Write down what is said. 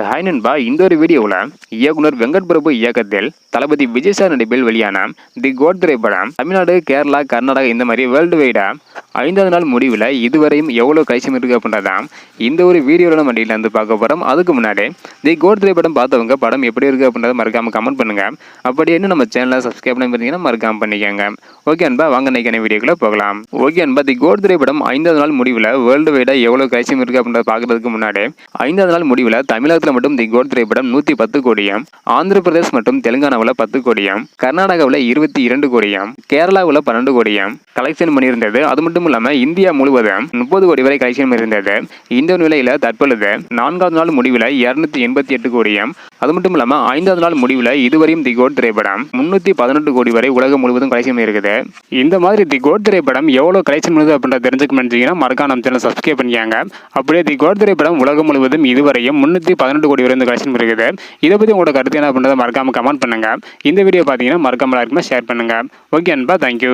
Hi நண்பா, இந்த ஒரு வீடியோவில் இயக்குனர் வெங்கட் பிரபு இயக்கத்தில் தளபதி விஜய் சார் நடிப்பில் வெளியான தி கோட் திரைப்படம் தமிழ்நாடு, கேரளா, கர்நாடகா இந்த மாதிரி வேர்ல்டு வைடா 5வது நாள் முடிவில் இதுவரையும் எவ்வளோ கலெக்ஷன் இருக்குது அப்படின்றதான் இந்த ஒரு வீடியோவில் நம்ம டீலில் வந்து பார்க்க போகிறோம். அதுக்கு முன்னாடி தி கோட் திரைப்படம் பார்த்தவங்க படம் எப்படி இருக்குது அப்படின்றத மறக்காமல் கமெண்ட் பண்ணுங்கள். அப்படி என்ன நம்ம சேனலை சப்ஸ்கிரைப் பண்ணி பார்த்தீங்கன்னா மறக்காமல் பண்ணிக்கோங்க. ஓகே அன்பா, வாங்க நினைக்கிற வீடியோக்குள்ளே போகலாம். ஓகே அன்பா, தி கோட் திரைப்படம் 5வது நாள் முடிவில் வேர்ல்டு வைடா எவ்வளோ கலெக்ஷன் இருக்குது அப்படின்றத பார்க்குறதுக்கு முன்னாடி 5வது நாள் முடிவில் தமிழகத்தில் மட்டும் தி கோட் திரைப்படம் 110 கோடியும், ஆந்திர பிரதேஷ் மற்றும் தெலுங்கானாவில் 10 கோடியும், கர்நாடகாவில் 22 கோடியும், கேரளாவில் 12 கோடியும் கலெக்ஷன் பண்ணியிருந்தது. அது மட்டும் இல்லாமல் இந்தியா முழுவதும் 30 கோடி வரை கலெக்ஷன் பண்ணியிருந்தது. இந்த நிலையில் தற்பொழுது 4வது நாள் முடிவில் 288 கோடியும், அது மட்டும் இல்லாமல் 5வது நாள் முடிவில் இதுவரையும் தி கோட் திரைப்படம் 318 கோடி வரை உலகம் முழுவதும் கலெக்ஷன் பண்ணியிருக்குது. இந்த மாதிரி தி கோட் திரைப்படம் எவ்வளோ கலெக்ஷன் பண்ணுது அப்படின்றத தெரிஞ்சுக்கணும்னு மறக்காம நம்ம சேனல் சப்ஸ்கிரைப் பண்ணிக்காங்க. அப்படியே தி கோட் திரைப்படம் உலகம் முழுவதும் இதுவரையும் 318 கோடி வரை கலெக்ஷன் இருக்குது. இதை பற்றி உங்களோட கருத்து என்ன அப்படின்றத மறக்காம கமெண்ட் பண்ணுங்க. இந்த வீடியோ பார்த்தீங்கன்னா மறக்காம ஷேர் பண்ணுங்க. ஓகே அன்பா, தேங்க்யூ.